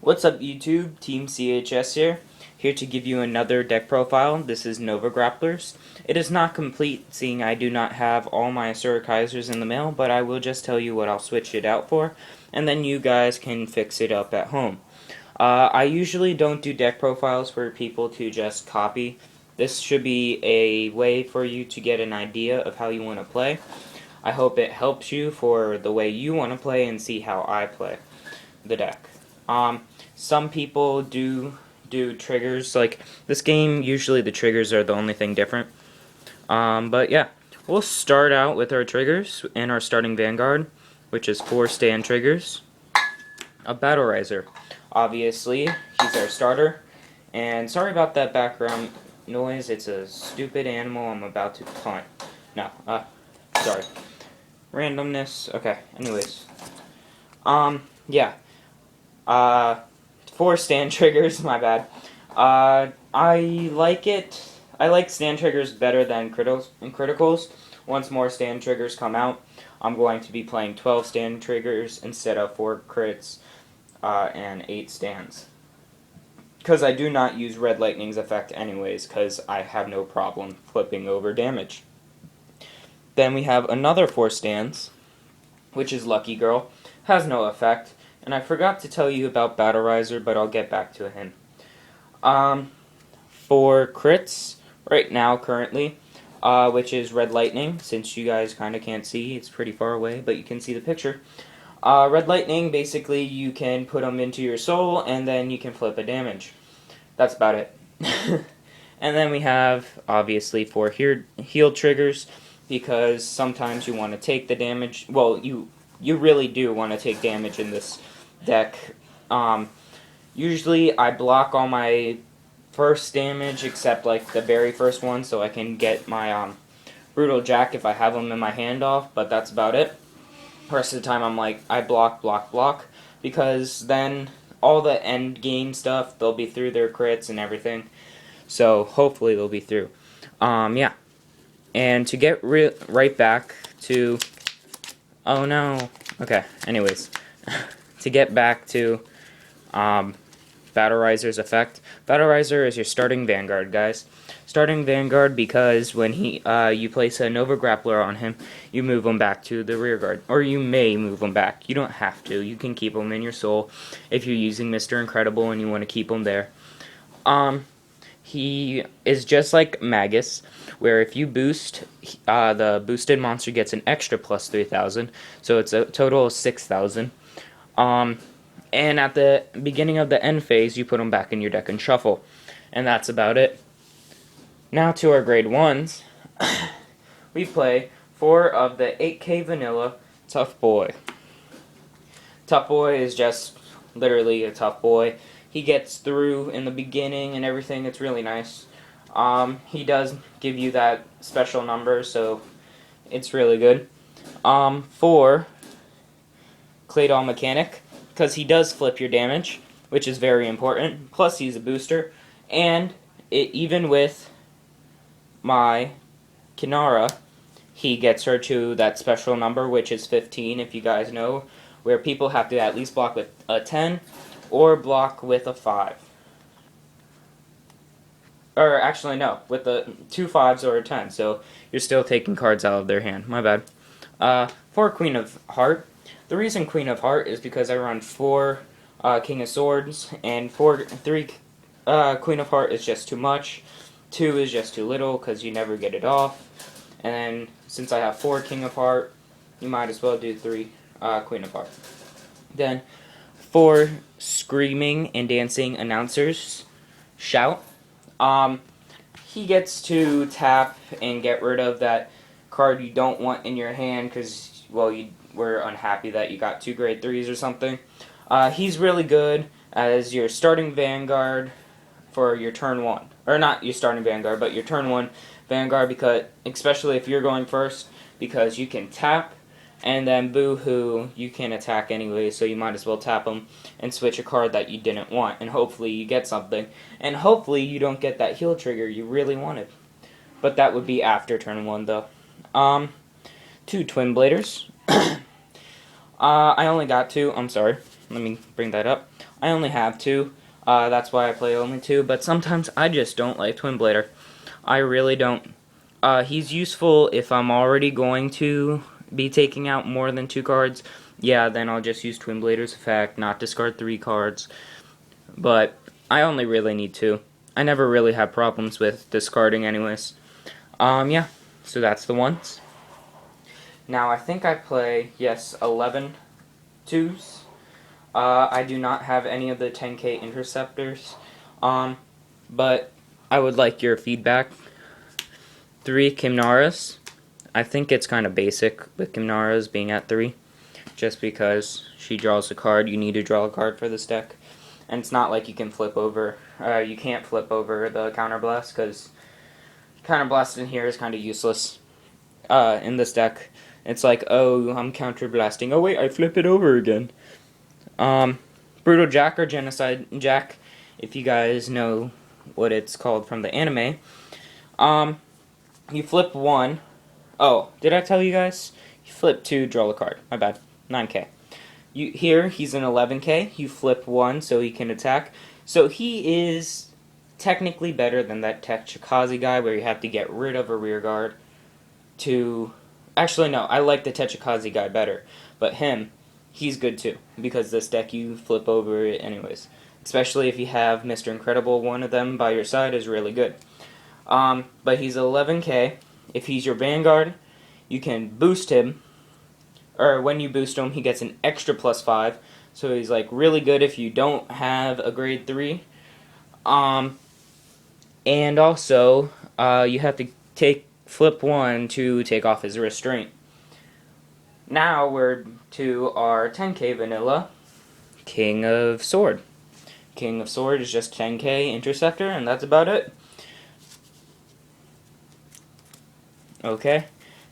What's up YouTube, Team CHS here to give you another deck profile. This is Nova Grapplers. It is not complete, seeing I do not have all my Asura Kaisers in the mail, but I will just tell you what I'll switch it out for, and then you guys can fix it up at home. I usually don't do deck profiles for people to just copy. This should be a way for you to get an idea of how you want to play. I hope it helps you for the way you want to play and see how I play the deck. Some people do triggers. Like this game, usually the triggers are the only thing different. But yeah, we'll start out with our triggers and our starting Vanguard, which is 4 stand triggers. A Battle Riser. Obviously, he's our starter. And sorry about that background noise. It's a stupid animal I'm about to punt. No, sorry. Randomness. Okay, anyways. Yeah. 4 stand triggers, my bad. I like it. I like stand triggers better than criticals. Once more stand triggers come out, I'm going to be playing 12 stand triggers instead of 4 crits and 8 stands. Because I do not use Red Lightning's effect anyways, because I have no problem flipping over damage. Then we have another 4 stands, which is Lucky Girl. Has no effect. And I forgot to tell you about Battle Riser, but I'll get back to him. For crits, right now, currently, which is Red Lightning, since you guys kind of can't see, it's pretty far away, but you can see the picture. Red Lightning, basically, you can put them into your soul, and then you can flip a damage. That's about it. And then we have, obviously, 4 heal triggers, because sometimes you want to take the damage. Well, you really do want to take damage in this deck. Usually I block all my first damage except like the very first one, so I can get my Brutal Jack if I have them in my hand off, but that's about it. The rest of the time I'm like, I block, because then all the end game stuff, they'll be through their crits and everything. So hopefully they'll be through. Yeah. And to get right back to... Oh no. Okay, anyways. To get back to Battle Riser's effect. Battle Riser is your starting Vanguard, guys. Starting Vanguard because when you place a Nova Grappler on him, you move him back to the rear guard. Or you may move him back. You don't have to. You can keep him in your soul if you're using Mr. Incredible and you want to keep him there. He is just like Magus, where if you boost, the boosted monster gets an extra plus 3,000, so it's a total of 6,000. And at the beginning of the end phase, you put them back in your deck and shuffle. And that's about it. Now to our grade 1s. We play 4 of the 8K Vanilla Tough Boy. Tough Boy is just literally a tough boy. He gets through in the beginning and everything. It's really nice. He does give you that special number, so it's really good. 4 Claydol Mechanic, because he does flip your damage, which is very important. Plus, he's a booster. And even with my Kinara, he gets her to that special number, which is 15, if you guys know, where people have to at least block with a 10 or block with a 5. Or actually, no, with the 2 5s or a 10, so you're still taking cards out of their hand. My bad. 4 Queen of Heart. The reason Queen of Heart is because I run 4 King of Swords, and 3 Queen of Heart is just too much. 2 is just too little because you never get it off. And then since I have 4 King of Heart, you might as well do 3 Queen of Heart. Then 4 Screaming and Dancing Announcers. Shout. He gets to tap and get rid of that card you don't want in your hand because, well, you were unhappy that you got 2 grade 3s or something. He's really good as your starting Vanguard for your turn 1. Or not your starting Vanguard, but your turn 1 Vanguard, because especially if you're going first, because you can tap, and then boo-hoo, you can attack anyway, so you might as well tap them and switch a card that you didn't want, and hopefully you get something. And hopefully you don't get that heal trigger you really wanted. But that would be after turn 1, though. 2 Twin Bladers. I only got 2, I'm sorry. Let me bring that up. I only have 2. That's why I play only 2, but sometimes I just don't like Twin Blader. I really don't. He's useful if I'm already going to be taking out more than 2 cards. Yeah, then I'll just use Twin Blader's effect, not discard 3 cards. But I only really need 2. I never really have problems with discarding anyways. Yeah, so that's the ones. Now I think I play, yes, 11 twos. I do not have any of the 10K interceptors. But I would like your feedback. 3 Kimnaras. I think it's kind of basic with Kimnaras being at 3. Just because she draws a card, you need to draw a card for this deck. And it's not like you can flip over, you can't flip over the Counterblast, because Counterblast in here is kind of useless in this deck. It's like, oh, I'm counterblasting. Oh wait, I flip it over again. Brutal Jack or Genocide Jack, if you guys know what it's called from the anime. You flip 1. Oh, did I tell you guys? You flip 2, draw a card. My bad. 9K. Here, he's an 11K. You flip 1 so he can attack. So he is technically better than that Techikazi guy where you have to get rid of a rear guard to... Actually, no, I like the Techikazi guy better. But him, he's good too, because this deck you flip over it anyways. Especially if you have Mr. Incredible, one of them by your side is really good. But he's 11K. If he's your Vanguard, you can boost him. Or when you boost him, he gets an extra +5. So he's like really good if you don't have a grade 3. And also, you have to flip 1 to take off his restraint. Now we're to our 10K vanilla, King of Sword. King of Sword is just 10K interceptor, and that's about it. Okay.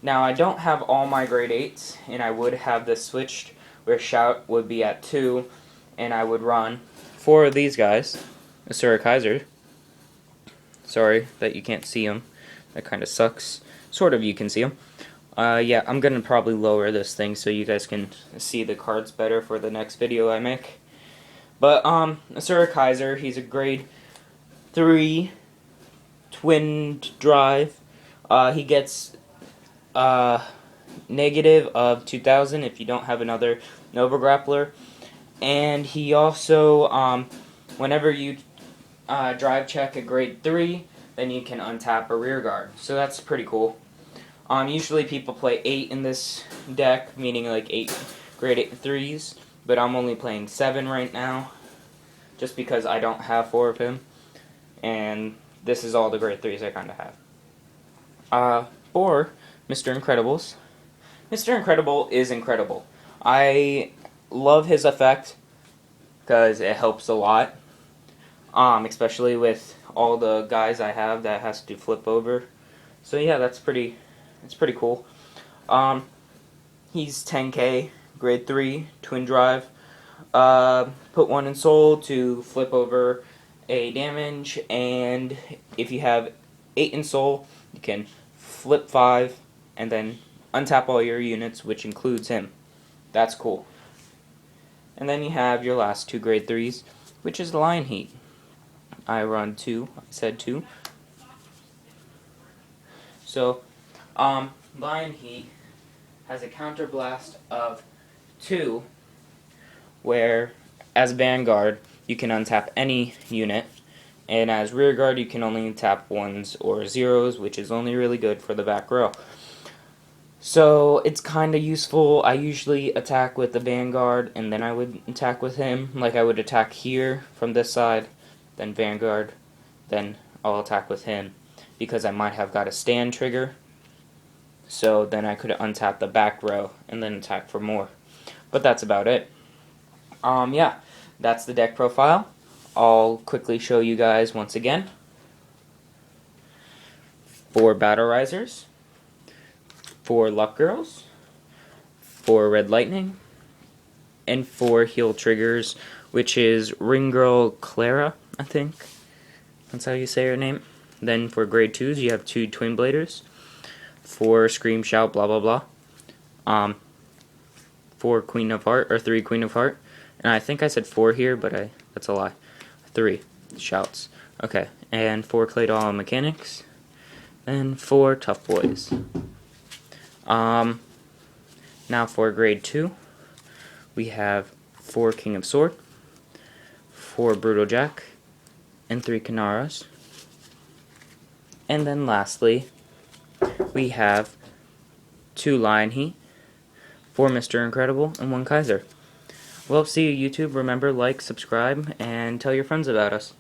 Now I don't have all my grade 8s, and I would have this switched where Shout would be at 2, and I would run 4 of these guys. Asura Kaiser. Sorry that you can't see him. That kind of sucks. Sort of you can see him. Yeah, I'm going to probably lower this thing so you guys can see the cards better for the next video I make. But, Asura Kaiser, he's a grade 3 twin drive. He gets negative of 2000 if you don't have another Nova Grappler. And he also, whenever you drive check a grade 3, then you can untap a rear guard. So that's pretty cool. Usually people play 8 in this deck, meaning like 8 grade 8 3s, but I'm only playing 7 right now, just because I don't have 4 of him, and this is all the grade 3s I kind of have. For Mr. Incredibles. Mr. Incredible is incredible. I love his effect, because it helps a lot, especially with all the guys I have that has to flip over. So yeah, it's pretty cool. He's 10K, grade 3, twin drive. Put 1 in soul to flip over a damage, and if you have 8 in soul, you can flip 5 and then untap all your units, which includes him. That's cool. And then you have your last 2 grade 3s, which is Lion Heat. I run 2, I said 2. So, Lion Heat has a counterblast of 2, where as Vanguard you can untap any unit, and as Rearguard you can only tap 1s or 0s, which is only really good for the back row. So it's kind of useful. I usually attack with the Vanguard, and then I would attack with him. Like I would attack here from this side, then Vanguard, then I'll attack with him, because I might have got a stand trigger. So then I could untap the back row and then attack for more. But that's about it. Yeah, that's the deck profile. I'll quickly show you guys once again. 4 Battle Risers, 4 Luck Girls, 4 Red Lightning, and 4 Heal Triggers, which is Ring Girl Clara, I think. That's how you say her name. Then for grade 2s, you have 2 Twin Bladers, 4 Scream Shout blah blah blah, 4 Queen of Heart, or 3 Queen of Heart, And I think I said 4 here, but that's a lie. 3 shouts. Okay, and 4 Clay Doll Mechanics, and 4 Tough Boys. Now for grade 2, we have 4 King of Sword, 4 Brutal Jack, and 3 Kanaras. And then lastly, we have 2 Lion Heat, 4 Mr. Incredible, and 1 Kaiser. Well, see you YouTube. Remember, like, subscribe, and tell your friends about us.